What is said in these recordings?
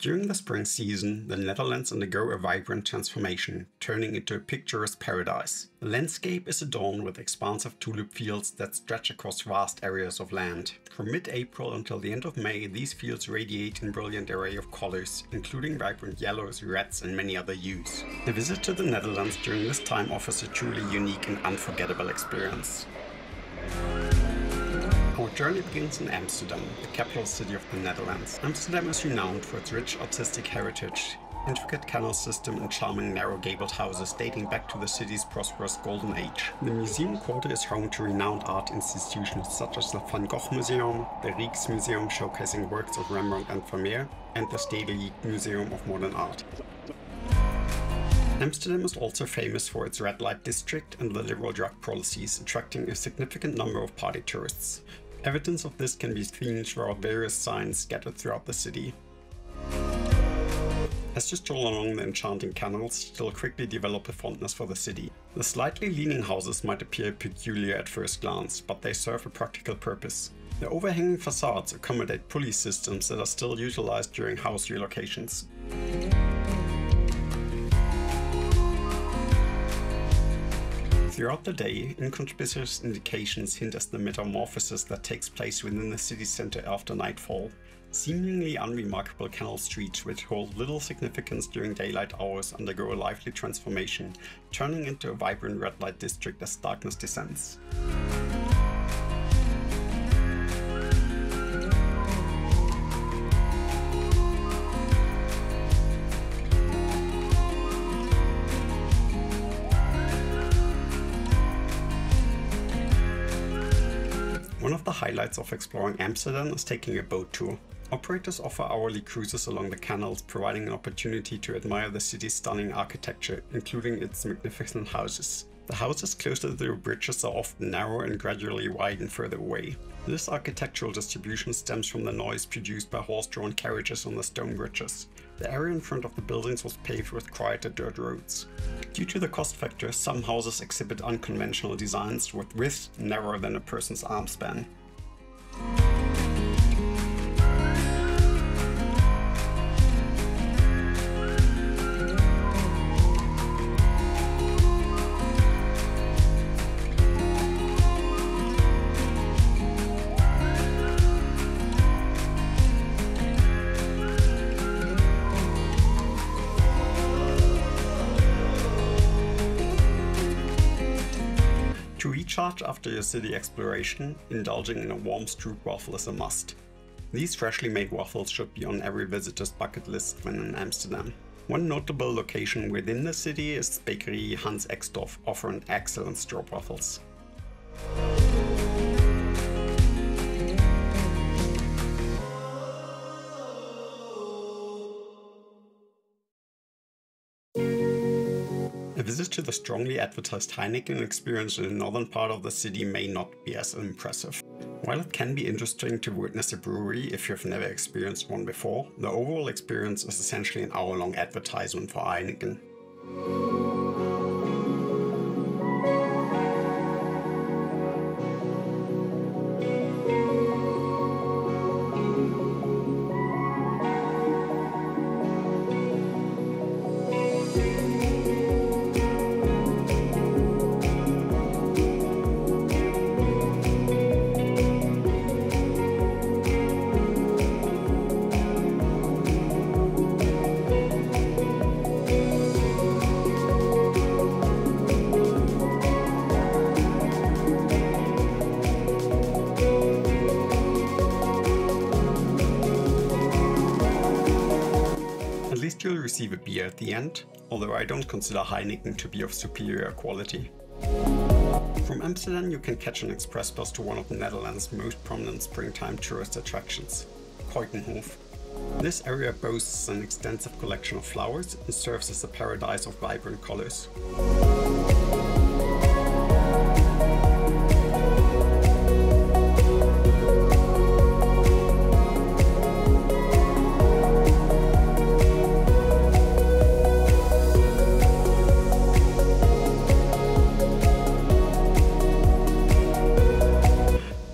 During the spring season, the Netherlands undergo a vibrant transformation, turning into a picturesque paradise. The landscape is adorned with expansive tulip fields that stretch across vast areas of land. From mid-April until the end of May, these fields radiate in a brilliant array of colors, including vibrant yellows, reds, and many other hues. A visit to the Netherlands during this time offers a truly unique and unforgettable experience. Our journey begins in Amsterdam, the capital city of the Netherlands. Amsterdam is renowned for its rich artistic heritage, intricate canal system and charming narrow gabled houses dating back to the city's prosperous golden age. The Museum Quarter is home to renowned art institutions such as the Van Gogh Museum, the Rijksmuseum showcasing works of Rembrandt and Vermeer, and the Stedelijk Museum of Modern Art. Amsterdam is also famous for its red light district and the liberal drug policies, attracting a significant number of party tourists. Evidence of this can be seen throughout various signs scattered throughout the city. As you stroll along the enchanting canals, you'll quickly develop a fondness for the city. The slightly leaning houses might appear peculiar at first glance, but they serve a practical purpose. The overhanging facades accommodate pulley systems that are still utilized during house relocations. Throughout the day, inconspicuous indications hint at the metamorphosis that takes place within the city center after nightfall. Seemingly unremarkable canal streets, which hold little significance during daylight hours, undergo a lively transformation, turning into a vibrant red light district as darkness descends. One of the highlights of exploring Amsterdam is taking a boat tour. Operators offer hourly cruises along the canals, providing an opportunity to admire the city's stunning architecture, including its magnificent houses. The houses close to the bridges are often narrow and gradually widen further away. This architectural distribution stems from the noise produced by horse-drawn carriages on the stone bridges. The area in front of the buildings was paved with quieter dirt roads. Due to the cost factor, some houses exhibit unconventional designs with widths narrower than a person's arm span. To recharge after your city exploration, indulging in a warm stroopwafel is a must. These freshly made waffles should be on every visitor's bucket list when in Amsterdam. One notable location within the city is Bakery Hans Exdorf, offering excellent stroopwafels. A visit to the strongly advertised Heineken experience in the northern part of the city may not be as impressive. While it can be interesting to witness a brewery if you've never experienced one before, the overall experience is essentially an hour-long advertisement for Heineken. At least you'll receive a beer at the end, although I don't consider Heineken to be of superior quality. From Amsterdam you can catch an express bus to one of the Netherlands' most prominent springtime tourist attractions, Keukenhof. This area boasts an extensive collection of flowers and serves as a paradise of vibrant colors.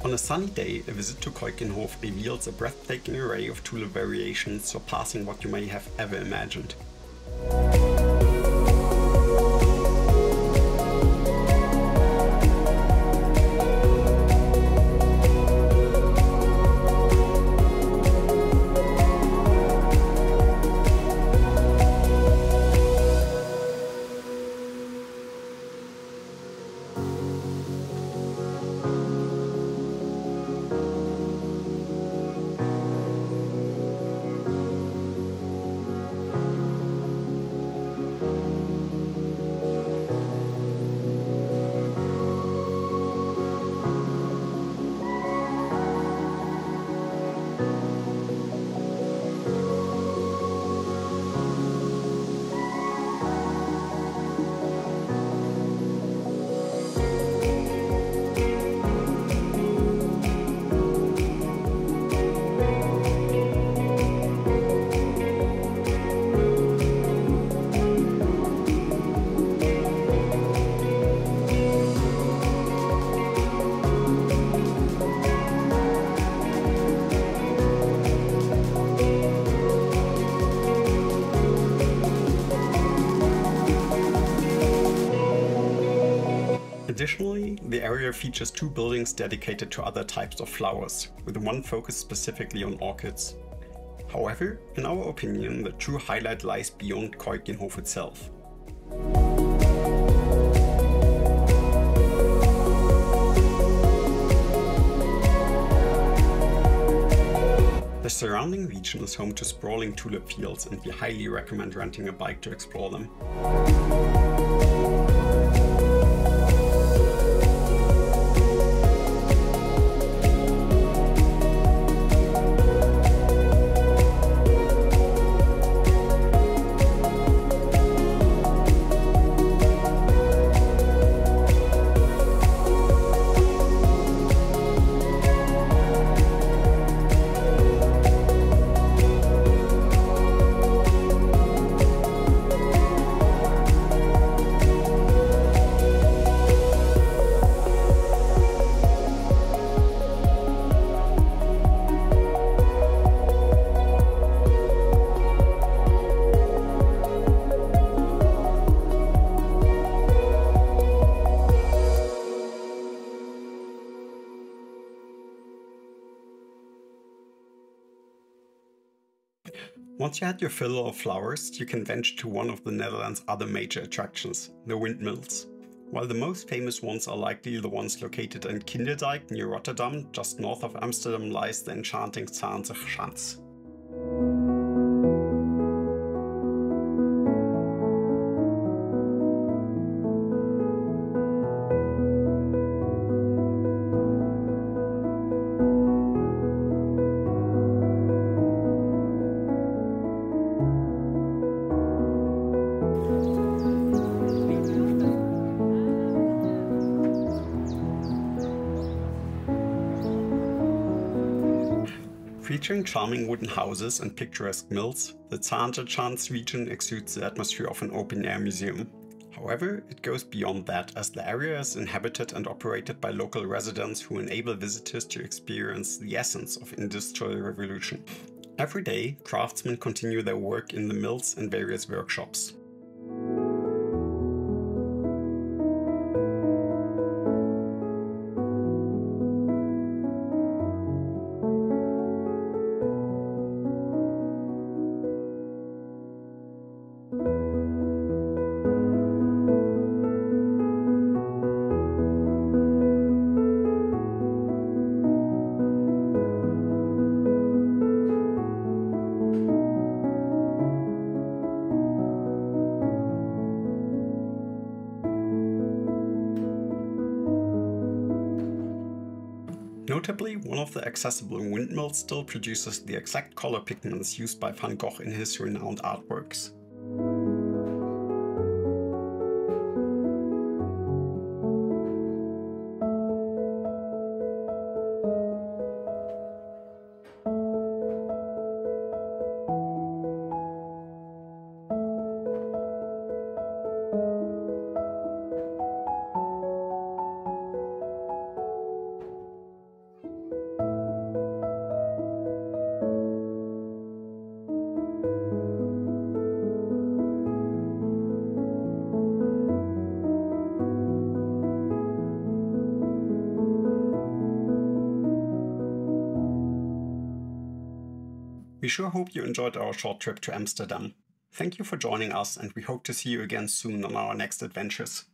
On a sunny day, a visit to Keukenhof reveals a breathtaking array of tulip variations surpassing what you may have ever imagined. Additionally, the area features 2 buildings dedicated to other types of flowers, with one focused specifically on orchids. However, in our opinion, the true highlight lies beyond Keukenhof itself. The surrounding region is home to sprawling tulip fields, and we highly recommend renting a bike to explore them. Once you had your fill of flowers, you can venture to one of the Netherlands' other major attractions, the windmills. While the most famous ones are likely the ones located in Kinderdijk near Rotterdam, just north of Amsterdam lies the enchanting Zaanse Schans. Featuring charming wooden houses and picturesque mills, the Zaanse Schans region exudes the atmosphere of an open-air museum. However, it goes beyond that, as the area is inhabited and operated by local residents who enable visitors to experience the essence of Industrial Revolution. Every day, craftsmen continue their work in the mills and various workshops. Notably, one of the accessible windmills still produces the exact color pigments used by Van Gogh in his renowned artworks. We sure hope you enjoyed our short trip to Amsterdam. Thank you for joining us, and we hope to see you again soon on our next adventures.